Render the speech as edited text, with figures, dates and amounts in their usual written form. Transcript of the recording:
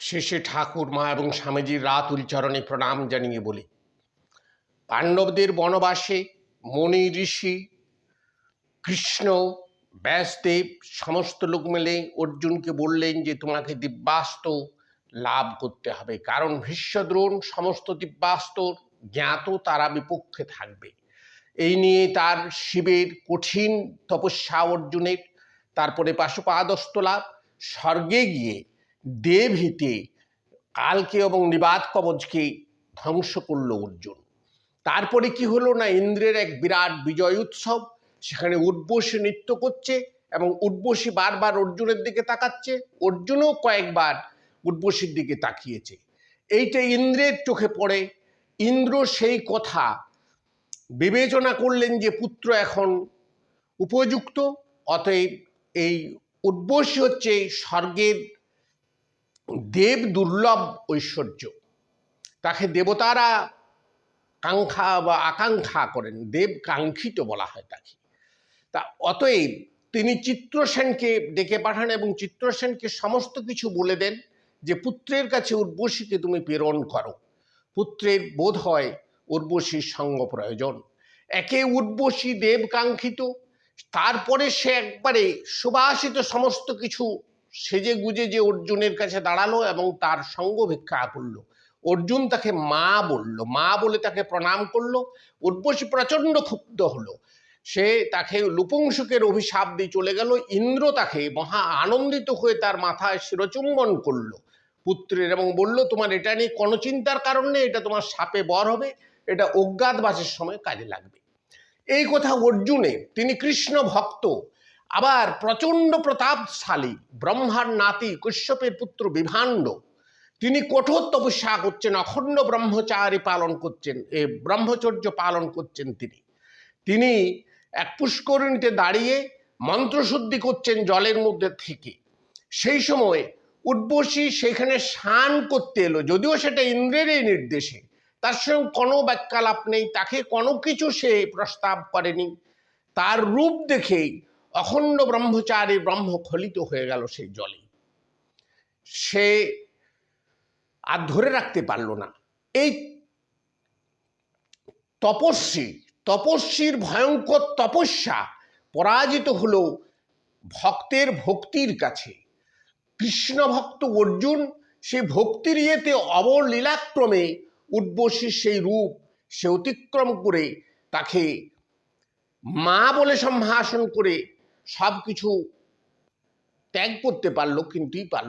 শেষে ঠাকুর মা এবং স্বামীজির রাতুল চরণে প্রণাম জানিয়ে বলি, পাণ্ডবদের বনবাসে মণি ঋষি কৃষ্ণ ব্যাসদেব সমস্ত লোক মিলে অর্জুনকে বললেন যে তোমাকে দিব্যাস্ত্র লাভ করতে হবে, কারণ ভীষ্মদ্রোণ সমস্ত দিব্যাস্ত্র জ্ঞাত তারা বিপক্ষে থাকবে। এই নিয়ে তার শিবের কঠিন তপস্যা অর্জুনের। তারপরে পাশুপাদস্ত লাভ, স্বর্গে গিয়ে দেবহিতে কালকে এবং নিবাত কবচকে ধ্বংস করলো অর্জুন। তারপরে কি হলো না, ইন্দ্রের এক বিরাট বিজয় উৎসব, সেখানে উর্বশী নৃত্য করছে এবং উর্বশী বারবার অর্জুনের দিকে তাকাচ্ছে, অর্জুনও কয়েকবার উর্বশীর দিকে তাকিয়েছে। এইটা ইন্দ্রের চোখে পড়ে। ইন্দ্র সেই কথা বিবেচনা করলেন যে পুত্র এখন উপযুক্ত, অতএব এই উর্বশী হচ্ছে স্বর্গের দেব দুর্লভ ঐশ্বর্য, তাকে দেবতারা কাঙ্ক্ষা বা আকাঙ্ক্ষা করেন, দেব কাঙ্ক্ষিত বলা হয় তাকে। তা অতএব তিনি চিত্রসেনকে ডেকে পাঠান এবং চিত্রসেনকে সমস্ত কিছু বলে দেন যে পুত্রের কাছে উর্বশীকে তুমি প্রেরণ করো, পুত্রের বোধ হয় উর্বশীর সঙ্গ প্রয়োজন। একে উর্বশী দেব কাঙ্ক্ষিত, তারপরে সে একবারে সুবাসিত সমস্ত কিছু সেজে গুজে যে অর্জুনের কাছে দাঁড়ালো এবং তার সঙ্গ ভিক্ষা করলো। অর্জুন তাকে মা বলল, মা বলে তাকে প্রণাম করলো। উর্বশী প্রচণ্ড ক্ষুব্ধ হলো, সে তাকে লুপুংসুকের অভিশাপ দিয়ে চলে গেল। ইন্দ্র তাকে মহা আনন্দিত হয়ে তার মাথায় শিরচুম্বন করলো পুত্রের এবং বলল, তোমার এটা নিয়ে কোনো চিন্তার কারণ নেই, এটা তোমার সাপে বর হবে, এটা অজ্ঞাতবাসের সময় কাজে লাগবে। এই কথা অর্জুনের, তিনি কৃষ্ণ ভক্ত, আবার প্রচণ্ড প্রতাপশালী, ব্রহ্মার নাতি কশ্যপের পুত্র বিভাণ্ড, তিনি কঠোর তপস্যা করছেন, অখণ্ড ব্রহ্মচারী পালন করছেন, ব্রহ্মচর্য পালন করছেন। তিনি এক পুষ্করিণীতে দাঁড়িয়ে মন্ত্রশুদ্ধি করছেন জলের মধ্যে থেকে। সেই সময় উর্বশী সেখানে স্নান করতে এলো, যদিও সেটা ইন্দ্রেরই নির্দেশে, তার সঙ্গে কোনো বাক্যালাপ নেই, তাকে কোনো কিছু সে প্রস্তাব করেনি। তার রূপ দেখেই অখণ্ড ব্রহ্মচারী ব্রহ্ম খলিত হয়ে গেল সেই জলে। সে আর ধরে রাখতে পারল না। এই তপস্বীর ভয়ঙ্কর তপস্যা পরাজিত হলো ভক্তের ভক্তির কাছে। কৃষ্ণ ভক্ত অর্জুন সেই ভক্তির ইয়েতে অবলীলাক্রমে উর্বশীর সেই রূপ সে অতিক্রম করে তাকে মা বলে সম্ভাষণ করে সব কিছু ত্যাগ করতে পারলো, কিন্তুই পারল